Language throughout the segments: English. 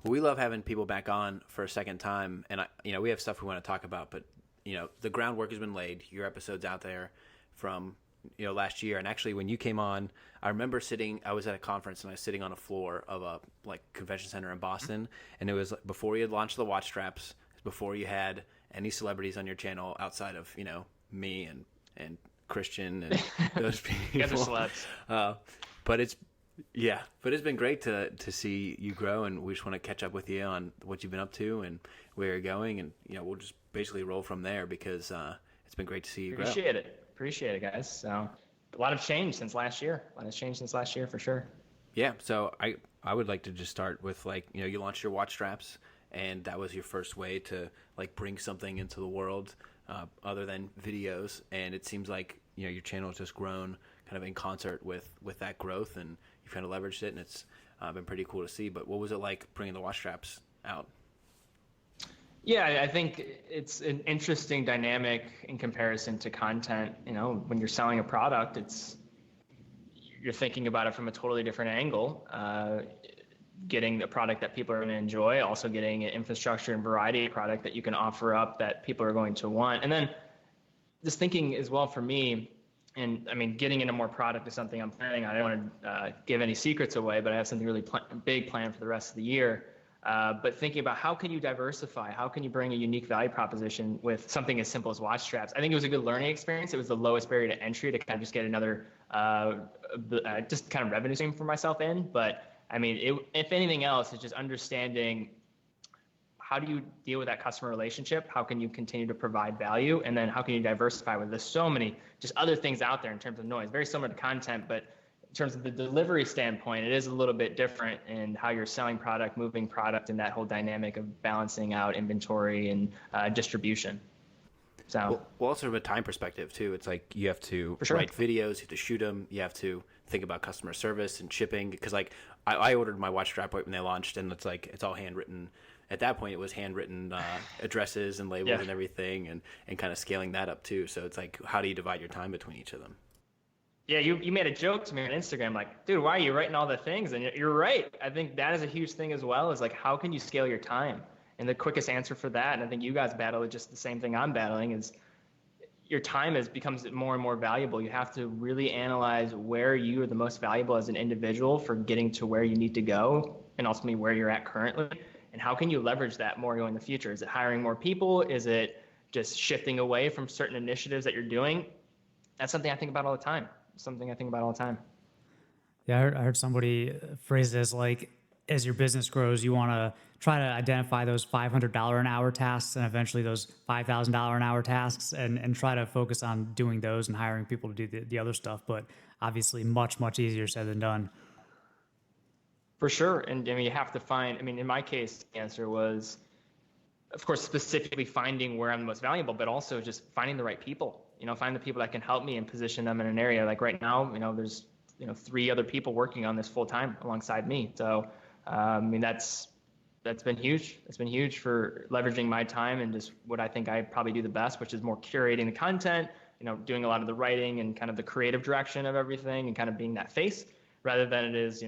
We love having people back on for a second time, and we have stuff we want to talk about, but the groundwork has been laid. Your episode's out there from last year, and actually when you came on, I remember I was at a conference and I was sitting on a floor of a convention center in Boston, and it was before you had launched the watch straps, before you had any celebrities on your channel outside of me and Christian and those people. You guys are celebs. But it's been great to see you grow, and we just want to catch up with you on what you've been up to and where you're going, and we'll just basically roll from there because it's been great to see you grow. Appreciate it, guys. So a lot of change since last year. For sure. Yeah. So I would like to just start with you launched your watch straps, and that was your first way to bring something into the world other than videos, and it seems like your channel has just grown kind of in concert with that growth, and you've kind of leveraged it, and it's been pretty cool to see. But what was it like bringing the watch straps out? Yeah, I think it's an interesting dynamic in comparison to content. When you're selling a product, you're thinking about it from a totally different angle. Getting a product that people are going to enjoy, also getting an infrastructure and variety of product that you can offer up that people are going to want. And then just thinking as well for me, and I mean, getting into more product is something I'm planning on. I don't want to give any secrets away, but I have something really big planned for the rest of the year. But thinking about how can you diversify? How can you bring a unique value proposition with something as simple as watch straps? I think it was a good learning experience. It was the lowest barrier to entry to kind of just get another just kind of revenue stream for myself in. But I mean, if anything else, it's just understanding how do you deal with that customer relationship? How can you continue to provide value? And then how can you diversify with there's so many just other things out there in terms of noise, very similar to content, but in terms of the delivery standpoint, it is a little bit different in how you're selling product, moving product, and that whole dynamic of balancing out inventory and distribution. So, well, also from a time perspective too, it's like you have to sure. write videos, you have to shoot them, you have to think about customer service and shipping. Because I ordered my watch strap when they launched, and it's all handwritten. At that point, it was handwritten addresses and labels and everything, and kind of scaling that up too. So it's like, how do you divide your time between each of them? Yeah, you made a joke to me on Instagram, like, dude, why are you writing all the things? And you're right. I think that is a huge thing as well, is like, how can you scale your time? And the quickest answer for that, and I think you guys battle it just the same thing I'm battling, is your time becomes more and more valuable. You have to really analyze where you are the most valuable as an individual for getting to where you need to go, and ultimately where you're at currently. And how can you leverage that more going in the future? Is it hiring more people? Is it just shifting away from certain initiatives that you're doing? That's something I think about all the time. Yeah, I heard somebody phrase this like, as your business grows, you want to try to identify those $500 an hour tasks and eventually those $5,000 an hour tasks, and try to focus on doing those and hiring people to do the other stuff. But obviously much, much easier said than done. For sure. And I mean, you have to find, in my case, the answer was, of course, specifically finding where I'm the most valuable, but also just finding the right people, find the people that can help me and position them in an area. Like right now, there's, 3 other people working on this full time alongside me. So, that's been huge. It's been huge for leveraging my time and just what I think I probably do the best, which is more curating the content, doing a lot of the writing and kind of the creative direction of everything and kind of being that face, rather than it is,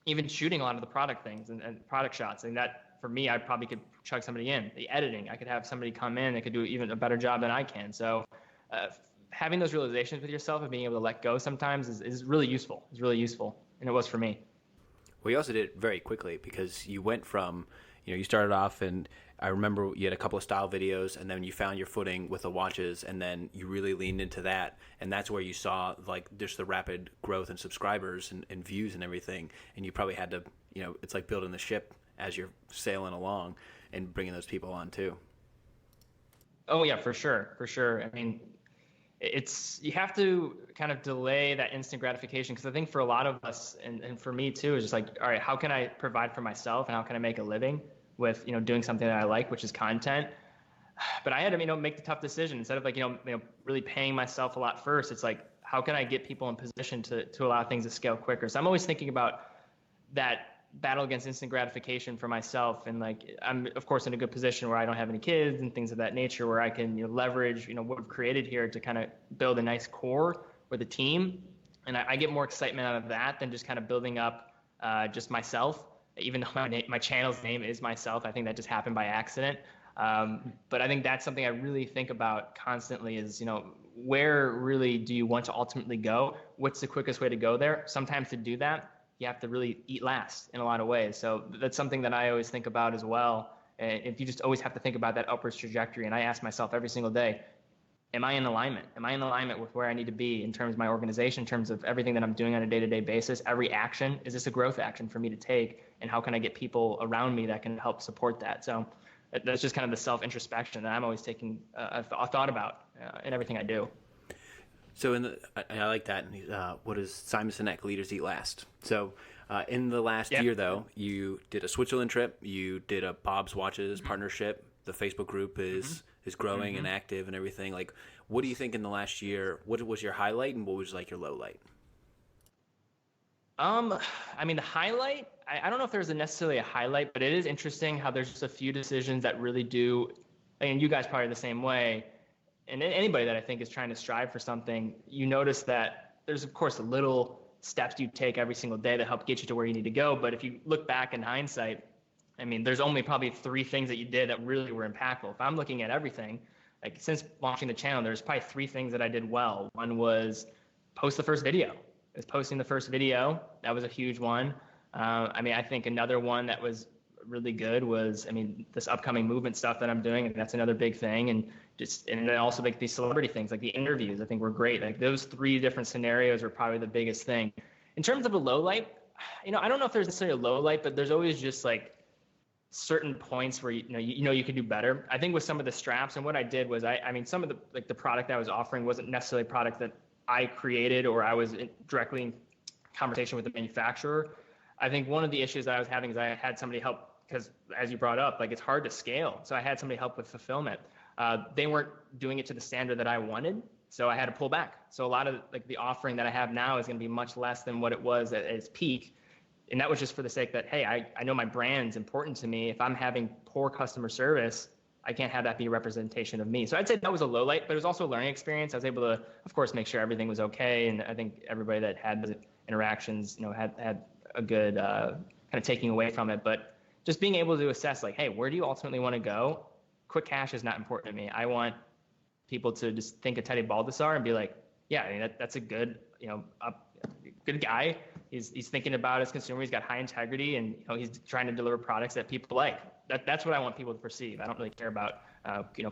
even shooting a lot of the product things and product shots. And that, for me, I probably could chug somebody in. The editing, I could have somebody come in that could do even a better job than I can. So having those realizations with yourself and being able to let go sometimes is really useful. It's really useful. And it was for me. Well, you also did it very quickly, because you went from, you started off, and I remember you had a couple of style videos, and then you found your footing with the watches, and then you really leaned into that. And that's where you saw just the rapid growth in subscribers and views and everything. And you probably had to, it's like building the ship as you're sailing along and bringing those people on too. Oh yeah, for sure. You have to kind of delay that instant gratification, because I think for a lot of us, and for me too, is just like, all right, how can I provide for myself and how can I make a living with, doing something that I like, which is content. But I had to, make the tough decision. Instead of really paying myself a lot first, it's like, how can I get people in position to allow things to scale quicker? So I'm always thinking about that battle against instant gratification for myself. And I'm of course in a good position where I don't have any kids and things of that nature, where I can leverage what we've created here to kind of build a nice core with a team. And I get more excitement out of that than just kind of building up just myself. even though my channel's name is myself. I think that just happened by accident. But I think that's something I really think about constantly is, where really do you want to ultimately go? What's the quickest way to go there? Sometimes to do that, you have to really eat last in a lot of ways. So that's something that I always think about as well. And if you just always have to think about that upwards trajectory, and I ask myself every single day, am I in alignment? Am I in alignment with where I need to be in terms of my organization, in terms of everything that I'm doing on a day-to-day basis? Every action, is this a growth action for me to take? And how can I get people around me that can help support that? So that's just kind of the self-introspection that I'm always taking a thought about in everything I do. So I like that. What does Simon Sinek, Leaders Eat Last? So in the last year, though, you did a Switzerland trip. You did a Bob's Watches partnership. The Facebook group is growing and active and everything. Like, what do you think in the last year? What was your highlight and what was like your low light? I mean, the highlight, I don't know if there's necessarily a highlight, but it is interesting how there's just a few decisions that really do, and you guys probably the same way, and anybody that I think is trying to strive for something, you notice that there's, of course, little steps you take every single day that help get you to where you need to go. But if you look back in hindsight, I mean, there's only probably 3 things that you did that really were impactful. If I'm looking at everything, like since launching the channel, there's probably 3 things that I did well. One was post the first video. Is posting the first video. That was a huge one. I mean, I think another one that was really good was, this upcoming movement stuff that I'm doing, and that's another big thing. And then also like these celebrity things, like the interviews, I think were great. Like those 3 different scenarios were probably the biggest thing. In terms of a low light, I don't know if there's necessarily a low light, but there's always just like certain points where you could do better. I think with some of the straps, and what I did was some of the product I was offering wasn't necessarily product that I created or I was directly in conversation with the manufacturer. I think one of the issues that I was having is I had somebody help, because as you brought up, like it's hard to scale. So I had somebody help with fulfillment. They weren't doing it to the standard that I wanted, so I had to pull back. So a lot of like the offering that I have now is going to be much less than what it was at its peak. And that was just for the sake that, hey, I know my brand's important to me. If I'm having poor customer service, I can't have that be a representation of me. So I'd say that was a low light, but it was also a learning experience. I was able to, of course, make sure everything was okay. And I think everybody that had those interactions, had a good kind of taking away from it. But just being able to assess like, hey, where do you ultimately want to go? Quick cash is not important to me. I want people to just think of Teddy Baldassare and be like, yeah, that's a good, good guy. He's thinking about his consumer. He's got high integrity, and he's trying to deliver products that people like. That's what I want people to perceive. I don't really care about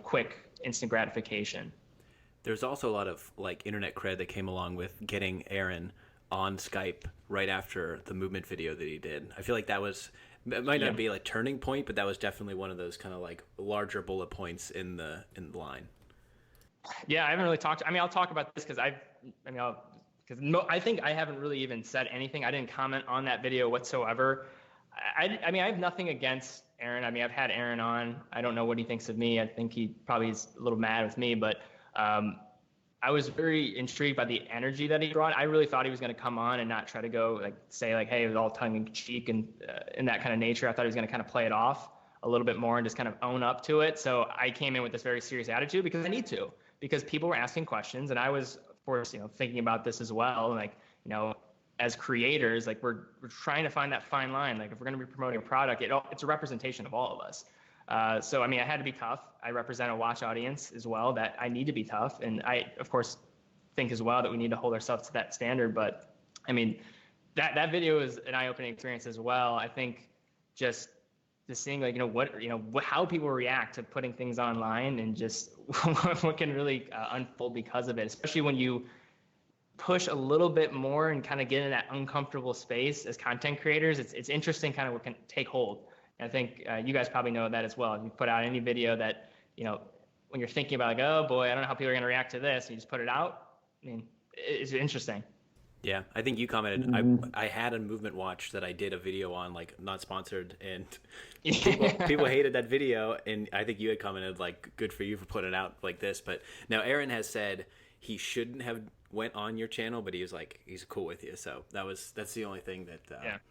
quick instant gratification. There's also a lot of like internet cred that came along with getting Aaron on Skype right after the movement video that he did. I feel like it might not be like turning point, but that was definitely one of those kind of like larger bullet points in the line. Yeah, I haven't really talked. I'll talk about this because I think I haven't really even said anything. I didn't comment on that video whatsoever. I have nothing against Aaron. I've had Aaron on. I don't know what he thinks of me. I think he probably is a little mad with me, but I was very intrigued by the energy that he brought. I really thought he was going to come on and not try to go like say like, hey, it was all tongue in cheek and in that kind of nature. I thought he was going to kind of play it off a little bit more and just kind of own up to it. So I came in with this very serious attitude because I need to, because people were asking questions, and I was, of course, thinking about this as well. Like, as creators, like we're trying to find that fine line. Like if we're going to be promoting a product, it's a representation of all of us. So I had to be tough. I represent a watch audience as well that I need to be tough. And I, of course, think as well that we need to hold ourselves to that standard. But that video is an eye-opening experience as well. I think just seeing like, how people react to putting things online and just what can really unfold because of it, especially when you push a little bit more and kind of get in that uncomfortable space as content creators. It's interesting kind of what can take hold. And I think you guys probably know that as well. If you put out any video that, when you're thinking about like, oh boy, I don't know how people are going to react to this, and you just put it out, it's interesting. Yeah, I think you commented, I had a movement watch that I did a video on, like not sponsored, and people hated that video, and I think you had commented like, good for you for putting it out like this. But now Aaron has said he shouldn't have went on your channel, but he was like, he's cool with you. So that's the only thing that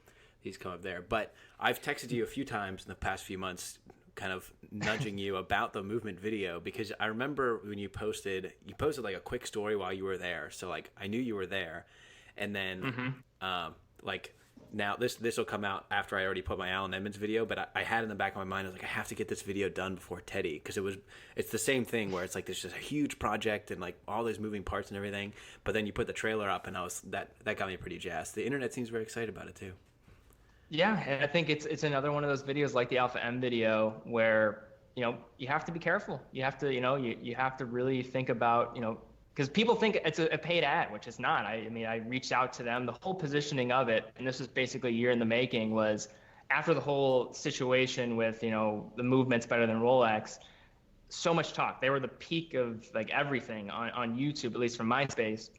he's come up there. But I've texted you a few times in the past few months, kind of nudging you about the movement video, because I remember when you posted like a quick story while you were there. So like I knew you were there. And then like now this will come out after I already put my Alan Edmonds video, but I had in the back of my mind, I was like, I have to get this video done before Teddy, because it's the same thing where it's like there's just a huge project and like all those moving parts and everything, but then you put the trailer up and that got me pretty jazzed. The internet seems very excited about it too. Yeah, and I think it's another one of those videos like the Alpha M video where, you have to be careful. You have to, you have to really think about, because people think it's a paid ad, which it's not. I mean, I reached out to them. The whole positioning of it, and this was basically a year in the making, was after the whole situation with, the movement's better than Rolex, so much talk. They were the peak of like everything on YouTube, at least from my space.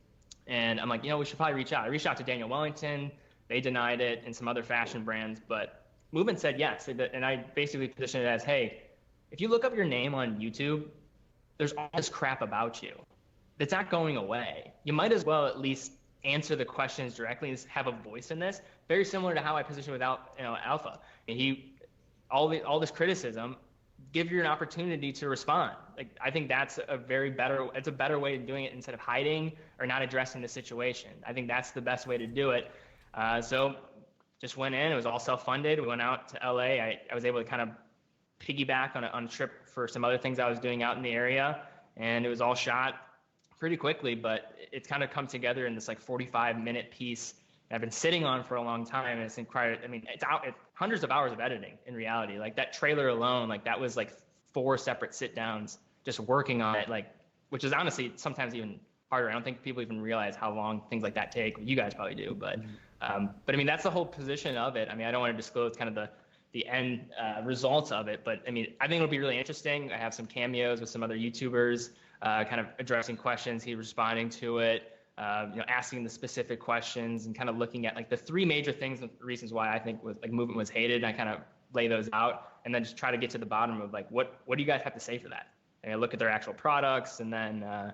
And I'm like, we should probably reach out. I reached out to Daniel Wellington. They denied it, and some other fashion brands, but Movement said yes. And I basically positioned it as, hey, if you look up your name on YouTube, there's all this crap about you. It's not going away. You might as well at least answer the questions directly and have a voice in this. Very similar to how I positioned with Alpha. And all this criticism, give you an opportunity to respond. Like, I think that's it's a better way of doing it instead of hiding or not addressing the situation. I think that's the best way to do it. So just went in. It was all self-funded. We went out to LA. I was able to kind of piggyback on a trip for some other things I was doing out in the area, and it was all shot pretty quickly, but it's kind of come together in this like 45-minute piece that I've been sitting on for a long time. And it's incredible. I mean, it's hundreds of hours of editing in reality. Like that trailer alone, like that was like 4 separate sit downs just working on it, like, which is honestly sometimes even harder. I don't think people even realize how long things like that take. You guys probably do, but I mean, that's the whole position of it. I mean, I don't want to disclose kind of the end results of it, but I mean, I think it'll be really interesting. I have some cameos with some other YouTubers, kind of addressing questions, he responding to it, asking the specific questions, and kind of looking at like the 3 major things, the reasons why I think Movement was hated. I kind of lay those out, and then just try to get to the bottom of like, what do you guys have to say for that? And I look at their actual products, and then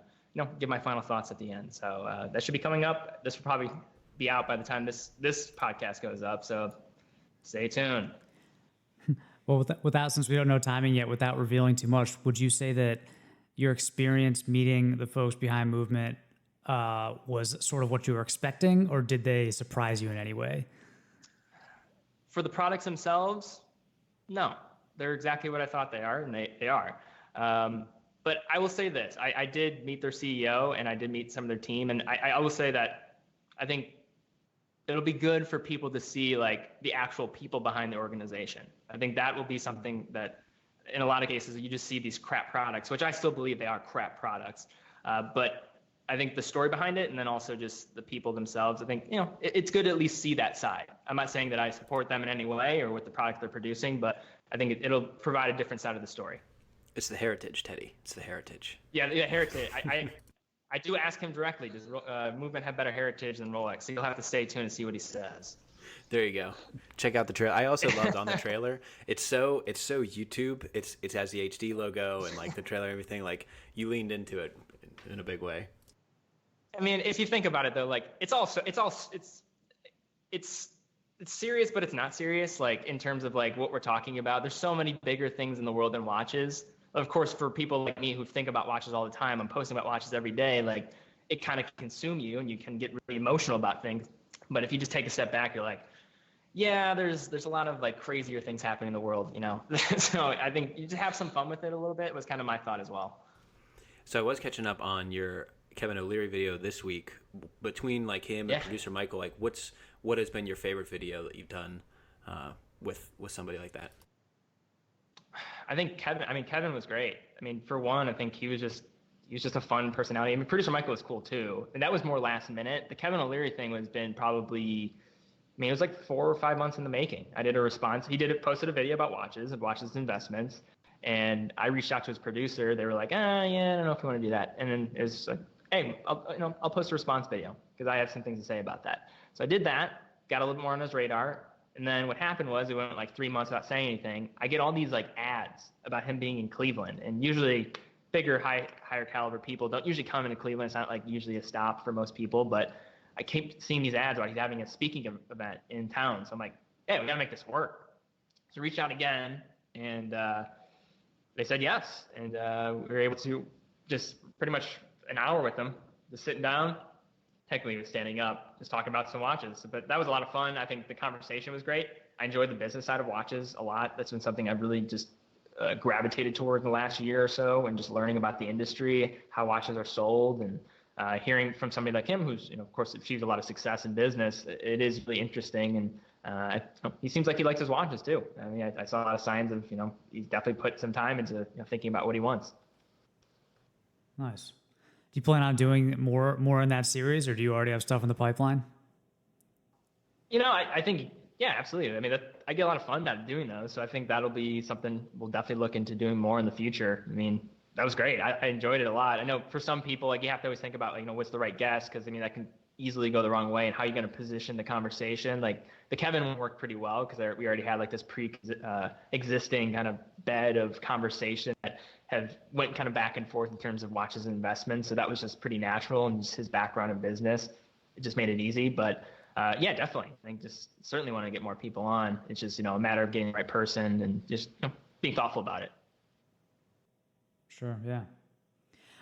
give my final thoughts at the end. So that should be coming up. This will probably be out by the time this podcast goes up. So stay tuned. Well, without, since we don't know timing yet, without revealing too much, would you say that your experience meeting the folks behind Movement was sort of what you were expecting, or did they surprise you in any way? For the products themselves, no. They're exactly what I thought they are, and they are. But I will say this. I did meet their CEO, and I did meet some of their team, and I will say that I think it'll be good for people to see like the actual people behind the organization. I think that will be something that in a lot of cases you just see these crap products, which I still believe they are crap products. But I think the story behind it, and then also just the people themselves, I think, it's good to at least see that side. I'm not saying that I support them in any way or with the product they're producing, but I think it'll provide a different side of the story. It's the heritage, Teddy. It's the heritage. Yeah, the heritage. I do ask him directly, does Movement have better heritage than Rolex? So you'll have to stay tuned and see what he says. There you go. Check out the trailer. I also loved on the trailer. It's so YouTube. It has the HD logo and like the trailer and everything. Like you leaned into it in a big way. I mean, if you think about it though, like it's serious, but it's not serious. Like in terms of like what we're talking about, there's so many bigger things in the world than watches. Of course, for people like me who think about watches all the time, I'm posting about watches every day. Like it kind of consume you, and you can get really emotional about things. But if you just take a step back, you're like, yeah, there's a lot of like crazier things happening in the world, So I think you just have some fun with it a little bit was kind of my thought as well. So I was catching up on your Kevin O'Leary video this week. Between like him and producer Michael, like what has been your favorite video that you've done with somebody like that? I think Kevin was great. I mean, for one, I think he was just a fun personality. I mean, producer Michael was cool too, and that was more last minute. The Kevin O'Leary thing was been probably, it was like 4 or 5 months in the making. I did a response. He posted a video about watches investments, and I reached out to his producer. They were like, yeah, I don't know if you want to do that. And then it was like, hey, I'll post a response video because I have some things to say about that. So I did that, got a little more on his radar. And then what happened was it went like 3 months without saying anything. I get all these like ads about him being in Cleveland, and usually bigger, higher caliber people don't usually come into Cleveland. It's not like usually a stop for most people, but I keep seeing these ads about he's having a speaking event in town. So I'm like, hey, we gotta make this work. So reached out again, and they said yes. And we were able to just pretty much an hour with them, just sitting down, technically he was standing up, just talking about some watches. But that was a lot of fun. I think the conversation was great. I enjoyed the business side of watches a lot. That's been something I've really just gravitated toward in the last year or so, and just learning about the industry, how watches are sold, and hearing from somebody like him, who's, of course, achieved a lot of success in business. It is really interesting, and he seems like he likes his watches too. I mean, I saw a lot of signs of, he's definitely put some time into thinking about what he wants. Nice. Do you plan on doing more in that series, or do you already have stuff in the pipeline? I think, yeah, absolutely. I mean, I get a lot of fun out of doing those, so I think that'll be something we'll definitely look into doing more in the future. I mean, that was great. I enjoyed it a lot. I know for some people, like, you have to always think about, like, what's the right guess, because I mean that can easily go the wrong way, and how you're going to position the conversation. Like the Kevin one worked pretty well because we already had like this existing kind of bed of conversation that went kind of back and forth in terms of watches and investments. So that was just pretty natural, and just his background in business, it just made it easy. But yeah, definitely. I think just certainly want to get more people on. It's just, a matter of getting the right person and just being thoughtful about it. Sure. Yeah.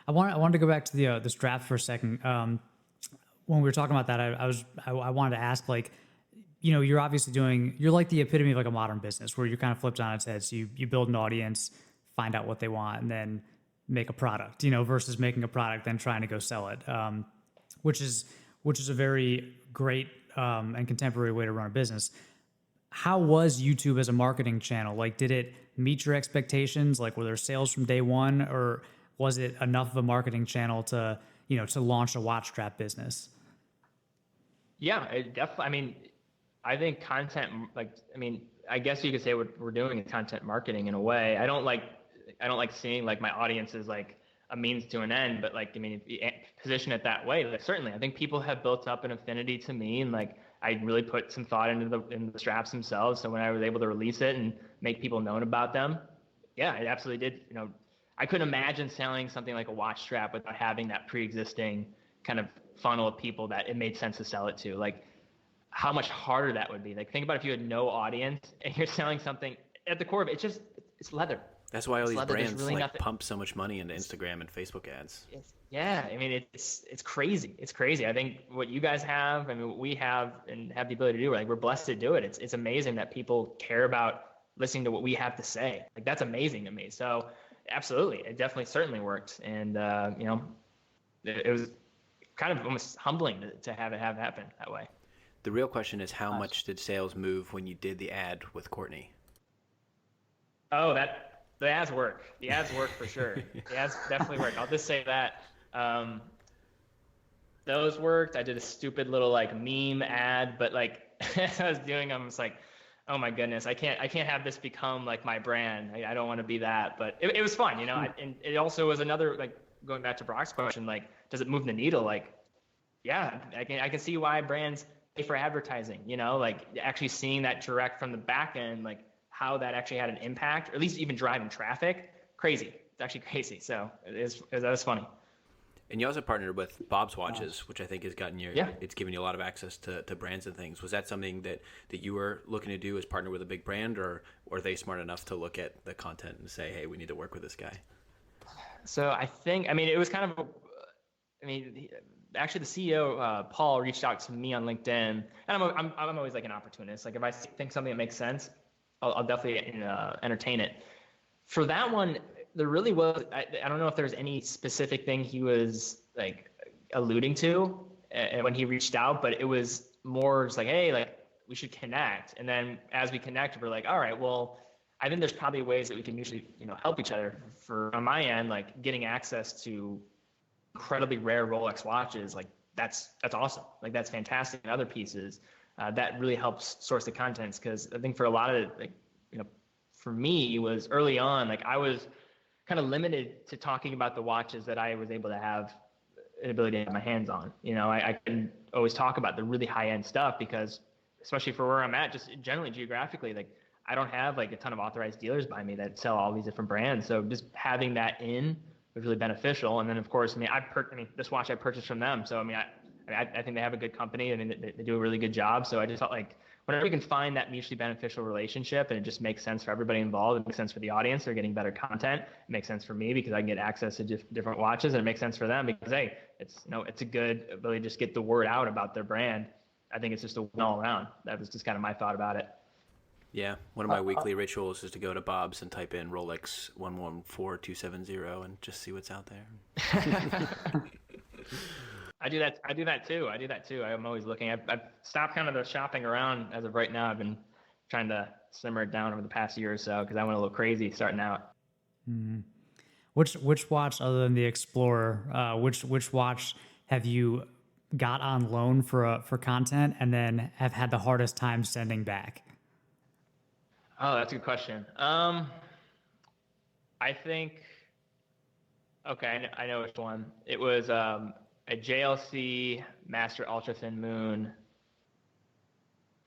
I wanted to go back to the straps for a second. When we were talking about that, I wanted to ask, like, you're obviously you're like the epitome of like a modern business where you're kind of flipped on its head. So you build an audience, find out what they want, and then make a product, versus making a product then trying to go sell it, which is a very great and contemporary way to run a business. How was YouTube as a marketing channel? Like, did it meet your expectations? Like, were there sales from day one, or was it enough of a marketing channel to launch a watch strap business? Yeah, it definitely. I mean, I think content, I guess you could say what we're doing is content marketing in a way. I don't like seeing like my audience as like a means to an end, but like, I mean, if you position it that way, like, certainly, I think people have built up an affinity to me, and like, I really put some thought into the straps themselves. So when I was able to release it and make people known about them, yeah, it absolutely did. I couldn't imagine selling something like a watch strap without having that pre-existing kind of funnel of people that it made sense to sell it to. Like, how much harder that would be. Like, think about if you had no audience and you're selling something at the core of it. It's leather. That's why all these brands really pump so much money into Instagram and Facebook ads. Yeah, I mean, it's crazy. It's crazy. I think what you guys have, I mean, what we have and have the ability to do, like, we're blessed to do it. It's amazing that people care about listening to what we have to say. Like, that's amazing to me. So absolutely, it definitely certainly worked. And it was kind of almost humbling to have it happen that way. The real question is, how much did sales move when you did the ad with Courtney? Oh, the ads work. The ads work for sure. The ads definitely work. I'll just say that. Those worked. I did a stupid little like meme ad, but like as I was doing them, it's like, oh my goodness, I can't have this become like my brand. I don't want to be that, but it was fun, and it also was another, like, going back to Brock's question, like, does it move the needle? Like, yeah, I can see why brands pay for advertising, like actually seeing that direct from the back end, like how that actually had an impact, or at least even driving traffic. Crazy. It's actually crazy. So that was funny. And you also partnered with Bob's Watches, which I think has gotten it's given you a lot of access to brands and things. Was that something that you were looking to do, is partner with a big brand, or are they smart enough to look at the content and say, hey, we need to work with this guy? So I think, it was kind of, actually the CEO, Paul, reached out to me on LinkedIn, and I'm always like an opportunist. Like, if I think something that makes sense, I'll definitely entertain it. For that one, there really was, I don't know if there's any specific thing he was like alluding to when he reached out, but it was more just like, hey, like, we should connect. And then as we connected, we're like, all right, well, I think there's probably ways that we can mutually, help each other. On my end, like, getting access to incredibly rare Rolex watches, like, that's awesome. Like, that's fantastic. And other pieces, that really helps source the contents. Cause I think for a lot of it, like, for me, it was early on, like, I was kind of limited to talking about the watches that I was able to have an ability to have my hands on. I couldn't always talk about the really high end stuff because, especially for where I'm at, just generally geographically, like, I don't have like a ton of authorized dealers by me that sell all these different brands. So just having that in was really beneficial. And then of course, this watch I purchased from them. So I think they have a good company. They do a really good job. So I just felt like whenever you can find that mutually beneficial relationship and it just makes sense for everybody involved, it makes sense for the audience, they're getting better content. It makes sense for me because I can get access to different watches, and it makes sense for them because, hey, it's, you know, it's a good ability to just get the word out about their brand. I think it's just a win all around. That was just kind of my thought about it. Yeah, one of my weekly rituals is to go to Bob's and type in Rolex 114270 and just see what's out there. I do that too. I'm always looking. I've stopped kind of the shopping around as of right now. I've been trying to simmer it down over the past year or so because I went a little crazy starting out. Mm-hmm. Which watch other than the Explorer, which watch have you got on loan for content and then have had the hardest time sending back? Oh, that's a good question. I think, okay, I know which one. It was a JLC Master Ultra Thin Moon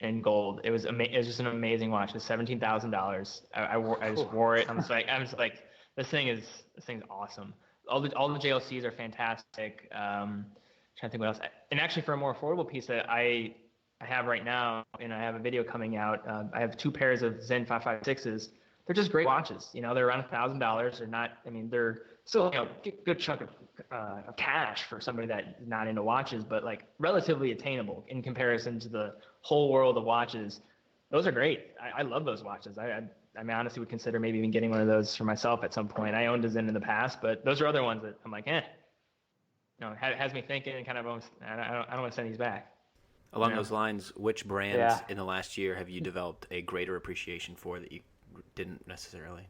in gold. It was just an amazing watch. It was $17,000. I just wore it. I'm just like, this thing's awesome. All the JLCs are fantastic. Trying to think what else. And actually, for a more affordable piece that I have right now, and I have a video coming out. I have 2 pairs of Zen 556s. They're just great watches. You know, they're around $1,000. They're not. I mean, they're still, you know, good chunk of cash for somebody that's not into watches, but like relatively attainable in comparison to the whole world of watches. Those are great. I love those watches. I mean, honestly would consider maybe even getting one of those for myself at some point. I owned a Zen in the past, but those are other ones that I'm like, you know, it has me thinking and kind of almost, I don't want to send these back. Along those lines, which brands in the last year have you developed a greater appreciation for that you didn't necessarily?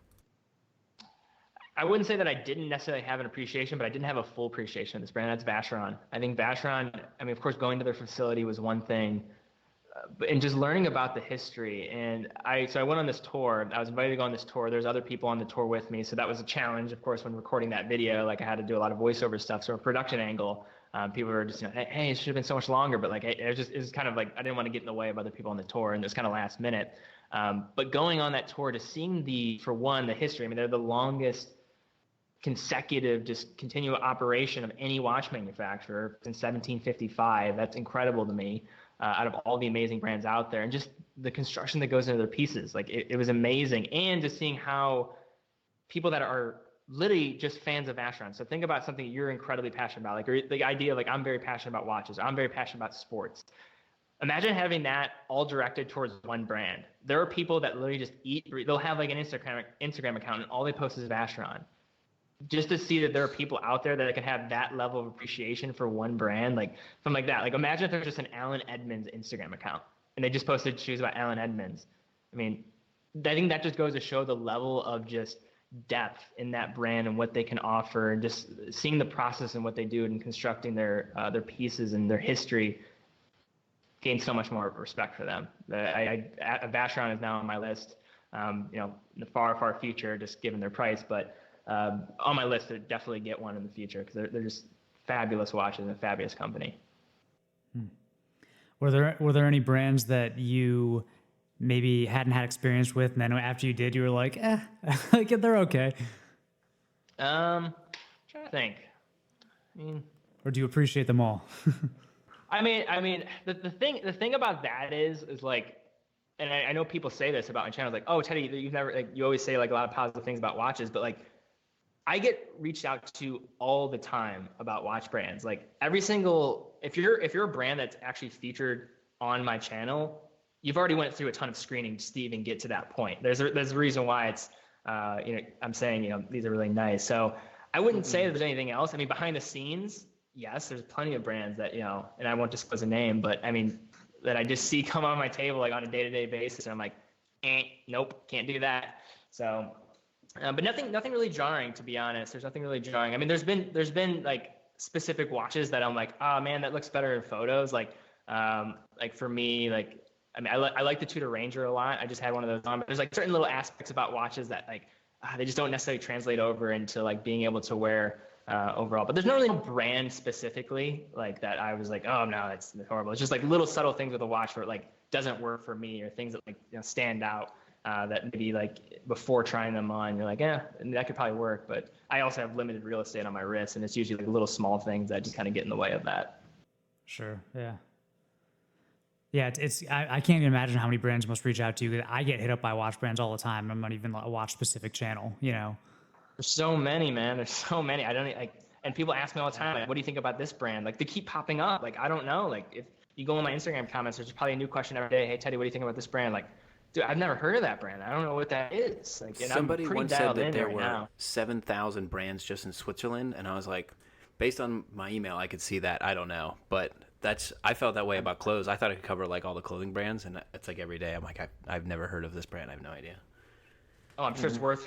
I wouldn't say that I didn't necessarily have an appreciation, but I didn't have a full appreciation of this brand. That's Vacheron. I think Vacheron, I mean, of course, going to their facility was one thing, and just learning about the history. And so I went on this tour. I was invited to go on this tour. There's other people on the tour with me. So that was a challenge, of course, when recording that video. Like I had to do a lot of voiceover stuff. So a production angle, people were just, you know, hey, it should have been so much longer. But like, it was kind of like, I didn't want to get in the way of other people on the tour. And it was kind of last minute. But going on that tour to seeing for one, the history, I mean, they're the longest consecutive, just continual operation of any watch manufacturer since 1755. That's incredible to me. Out of all the amazing brands out there, and just the construction that goes into their pieces, like it was amazing. And just seeing how people that are literally just fans of Vacheron. So think about something you're incredibly passionate about, like the idea of like, I'm very passionate about watches. I'm very passionate about sports. Imagine having that all directed towards one brand. There are people that literally just they'll have like an Instagram account and all they post is Vacheron. Just to see that there are people out there that can have that level of appreciation for one brand, like something like that. Like imagine if there's just an Allen Edmonds Instagram account and they just posted shoes about Allen Edmonds. I mean, I think that just goes to show the level of just depth in that brand and what they can offer, and just seeing the process and what they do in constructing their pieces and their history gain so much more respect for them. Vacheron is now on my list, you know, in the far future, just given their price, but on my list to definitely get one in the future because they're just fabulous watches and a fabulous company. Were there any brands that you maybe hadn't had experience with, and then after you did, you were like, like they're okay? Trying to think. I mean, or do you appreciate them all? I mean, the thing about that is like, and I know people say this about my channel, like, oh, Teddy, you've never, like, you always say like a lot of positive things about watches, but like, I get reached out to all the time about watch brands. Like every single, if you're a brand that's actually featured on my channel, you've already went through a ton of screening just to even get to that point. There's a reason why it's, you know, I'm saying, you know, these are really nice. So I wouldn't say that there's anything else. I mean, behind the scenes, yes, there's plenty of brands that, you know, and I won't disclose a name, but I mean, that I just see come on my table like on a day-to-day basis. And I'm like, nope, can't do that. So, but nothing really jarring, to be honest. There's nothing really jarring. I mean, there's been like specific watches that I'm like, oh man, that looks better in photos. Like for me, like, I mean, I like the Tudor Ranger a lot. I just had one of those on, but there's like certain little aspects about watches that like, they just don't necessarily translate over into like being able to wear overall. But there's not really a brand specifically like that I was like, oh no, that's horrible. It's just like little subtle things with a watch where it like doesn't work for me, or things that like, you know, stand out. That maybe like before trying them on, you're like, that could probably work. But I also have limited real estate on my wrist, and it's usually like little small things that just kind of get in the way of that. Sure. Yeah. Yeah, I can't even imagine how many brands must reach out to you. I get hit up by watch brands all the time. I'm not even a watch specific channel, you know. There's so many, man. There's so many. I don't like, and people ask me all the time, like, what do you think about this brand? Like, they keep popping up. Like, I don't know. Like, if you go in my Instagram comments, there's probably a new question every day. Hey, Teddy, what do you think about this brand? Like, dude, I've never heard of that brand. I don't know what that is. Like, and Somebody I'm pretty once said dialed that in there right were now. 7,000 brands just in Switzerland, and I was like, based on my email, I could see that. I don't know, but I felt that way about clothes. I thought I could cover like all the clothing brands, and it's like every day I'm like, I've never heard of this brand. I have no idea. Oh, I'm sure it's worse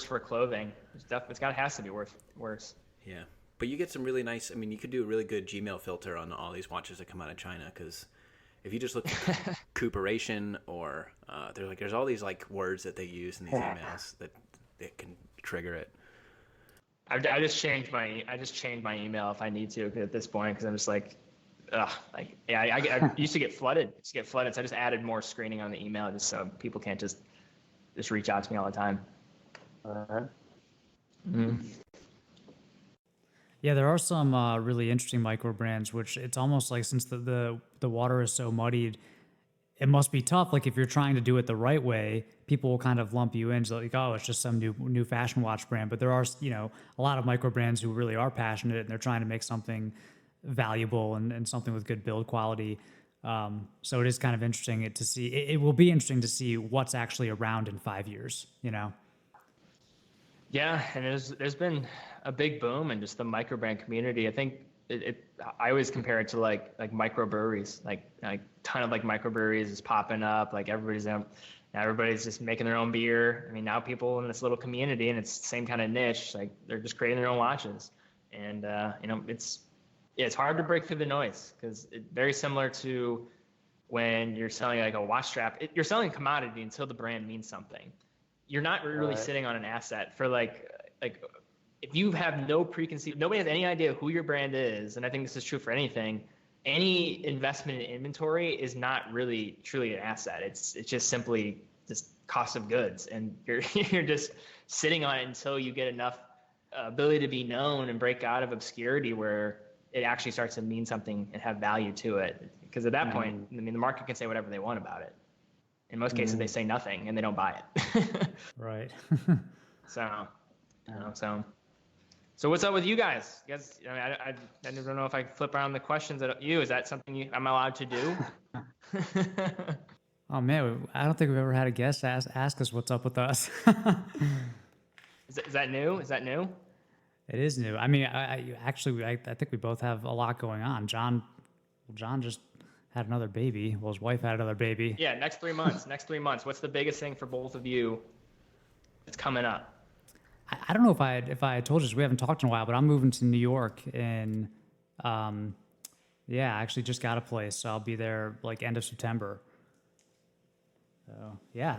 for clothing. Has to be worse. Yeah, but you get some really nice. I mean, you could do a really good Gmail filter on all these watches that come out of China, because if you just look at recuperation or there's all these like words that they use in these emails that can trigger it. I just changed my email if I need to at this point, because I'm just like, ugh, like, yeah, I used to get flooded. So I just added more screening on the email just so people can't just reach out to me all the time. Yeah, there are some really interesting micro brands, which it's almost like, since the water is so muddied, it must be tough. Like, if you're trying to do it the right way, people will kind of lump you in, so like, oh, it's just some new fashion watch brand. But there are, a lot of micro brands who really are passionate, and they're trying to make something valuable and something with good build quality. So it is kind of interesting to see. It will be interesting to see what's actually around in 5 years. Yeah, and there's been a big boom in just the microbrand community. I think I always compare it to like microbreweries, like ton of like microbreweries is popping up. Like everybody's just making their own beer. I mean, now people in this little community, and it's the same kind of niche. Like, they're just creating their own watches, and it's hard to break through the noise, because it's very similar to when you're selling like a watch strap. You're selling a commodity until the brand means something. You're not really sitting on an asset for like if you have no preconceived, nobody has any idea who your brand is, and I think this is true for anything. Any investment in inventory is not really truly an asset. It's just simply just cost of goods, and you're just sitting on it until you get enough ability to be known and break out of obscurity where it actually starts to mean something and have value to it. Because at that point, I mean, the market can say whatever they want about it. In most cases, they say nothing and they don't buy it. Right. So what's up with you guys? You guys, I don't know if I flip around the questions at you. Is that something I'm allowed to do? Oh man, I don't think we've ever had a guest ask us what's up with us. Is that new? Is that new? It is new. I mean, I think we both have a lot going on. John just had another baby. Well, his wife had another baby. Yeah, next 3 months. What's the biggest thing for both of you that's coming up? I don't know if I had told you this. We haven't talked in a while, but I'm moving to New York in, I actually just got a place, so I'll be there like end of September. So yeah,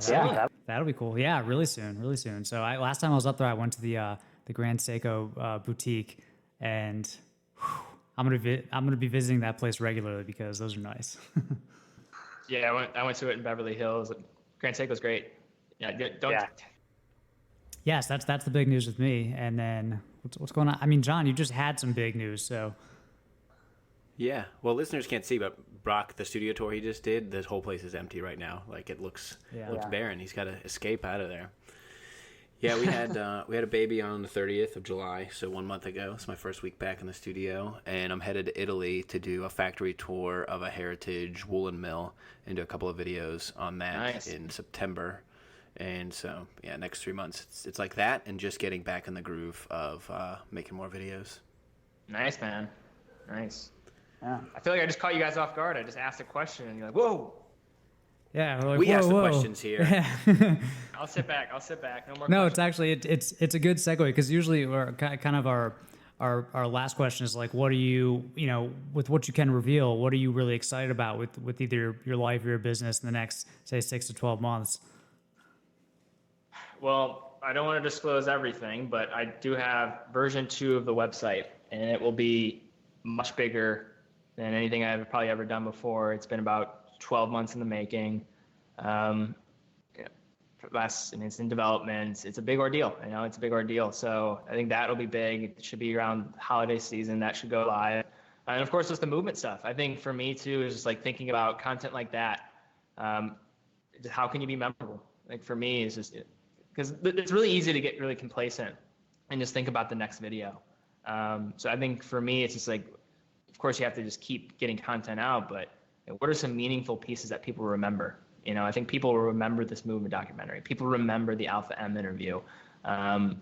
that'll be cool. Yeah, really soon. So last time I was up there, I went to the Grand Seiko boutique, and I'm gonna be visiting that place regularly because those are nice. Yeah, I went to it in Beverly Hills. Grand Seiko's great. Yeah, don't. Yeah. Yes, that's the big news with me. And then what's going on? I mean, John, you just had some big news, so. Yeah, well, listeners can't see, but Brock, the studio tour he just did, this whole place is empty right now. Like, it looks barren. He's got to escape out of there. Yeah, we had a baby on the 30th of July, so 1 month ago. It's my first week back in the studio, and I'm headed to Italy to do a factory tour of a heritage woolen mill and do a couple of videos on that in September. And so, yeah, next 3 months, it's like that, and just getting back in the groove of making more videos. Nice, man. Nice. Yeah. I feel like I just caught you guys off guard. I just asked a question, and you're like, whoa. Yeah, we're like, we whoa, ask the whoa. questions here. Yeah. I'll sit back. No more questions. No, it's actually it's a good segue, because usually our last question is like, what are you, with what you can reveal, what are you really excited about with either your life or your business in the next, say, 6 to 12 months? Well, I don't want to disclose everything, but I do have version 2 of the website, and it will be much bigger than anything I've probably ever done before. It's been about 12 months in the making. It's in development. It's a big ordeal. It's a big ordeal. So I think that'll be big. It should be around holiday season. That should go live. And of course, just the movement stuff. I think for me too is just like thinking about content like that. How can you be memorable? Like for me, it's just because it's really easy to get really complacent and just think about the next video. So I think for me, it's just like, of course, you have to just keep getting content out, but what are some meaningful pieces that people remember? I think people will remember this movement documentary. People remember the Alpha M interview. And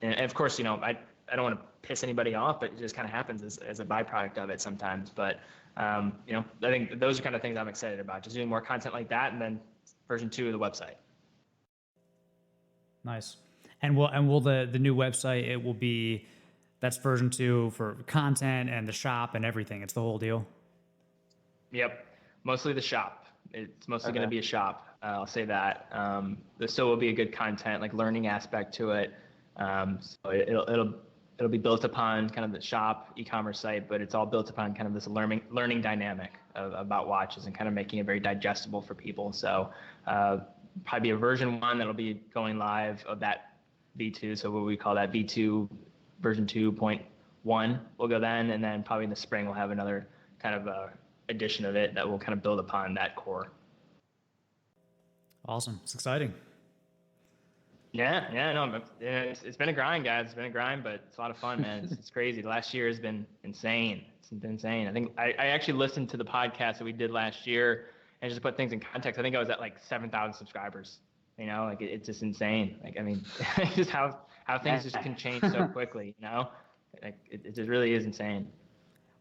of course, I don't want to piss anybody off, but it just kind of happens as a byproduct of it sometimes. But, I think those are kind of things I'm excited about, just doing more content like that. And then version 2 of the website. Nice. And will the new website, it will be, that's version 2 for content and the shop and everything. It's the whole deal. Yep. Mostly the shop. It's mostly going to be a shop. I'll say that. There still will be a good content, like learning aspect to it. So it'll be built upon kind of the shop e-commerce site, but it's all built upon kind of this learning dynamic about watches and kind of making it very digestible for people. So probably be a version 1 that'll be going live of that V2. So what we call that V2 version 2.1 will go then, and then probably in the spring we'll have another kind of edition of it that will kind of build upon that core. Awesome. It's exciting. Yeah, no, it's been a grind, guys. It's been a grind, but it's a lot of fun, man. It's crazy. The last year has been insane. It's been insane. I think I actually listened to the podcast that we did last year, and just to put things in context, I think I was at like 7,000 subscribers. Like it's just insane. Like, I mean, just how things just can change so quickly, Like it just really is insane.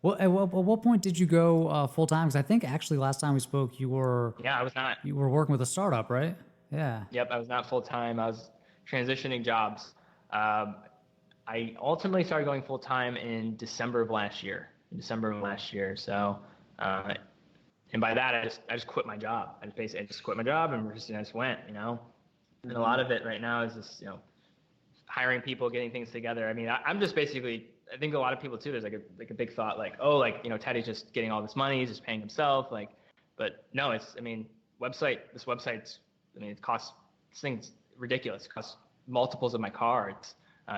Well, at what point did you go full time? Because I think actually last time we spoke, you were I was not. You were working with a startup, right? Yeah. Yep, I was not full time. I was transitioning jobs. I ultimately started going full time in December of last year. So, and by that I just quit my job. I just quit my job and I just went. And a lot of it right now is just hiring people, getting things together. I mean, I'm just basically. I think a lot of people too, there's like a big thought like, oh, like, Teddy's just getting all this money, he's just paying himself. Like, but no, this website's, it costs, this thing's ridiculous. It costs multiples of my car. It's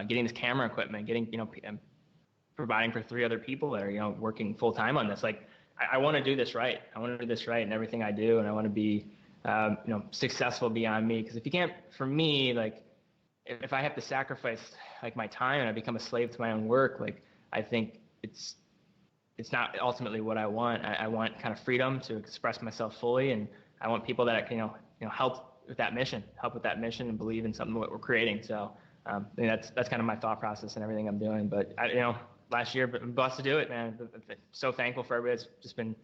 getting this camera equipment, I'm providing for 3 other people that are, working full time on this. Like, I want to do this right. I want to do this right in everything I do. And I want to be, successful beyond me. Because if you can't, for me, like, if I have to sacrifice like my time and I become a slave to my own work, like I think it's not ultimately what I want. I want kind of freedom to express myself fully, and I want people that can help with that mission and believe in something that we're creating. So I mean, that's kind of my thought process and everything I'm doing. But last year, I'm blessed to do it, man. I'm so thankful for everybody that's just been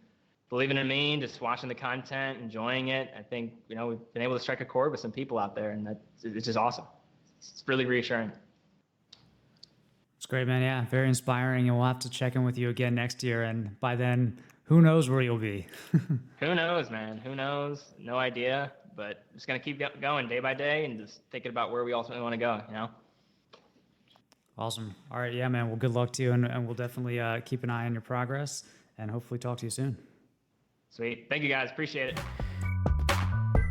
believing in me, just watching the content, enjoying it. I think we've been able to strike a chord with some people out there, and it's just awesome. It's really reassuring. It's great, man. Yeah, very inspiring. And we'll have to check in with you again next year. And by then, who knows where you'll be? Who knows, man? Who knows? No idea. But just going to keep going day by day and just thinking about where we ultimately want to go, Awesome. All right. Yeah, man. Well, good luck to you. And we'll definitely keep an eye on your progress and hopefully talk to you soon. Sweet. Thank you, guys. Appreciate it.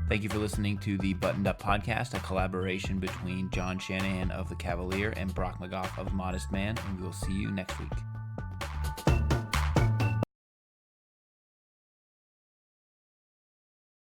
Thank you for listening to the Buttoned Up Podcast, a collaboration between John Shanahan of The Cavalier and Brock McGough of Modest Man, and we will see you next week.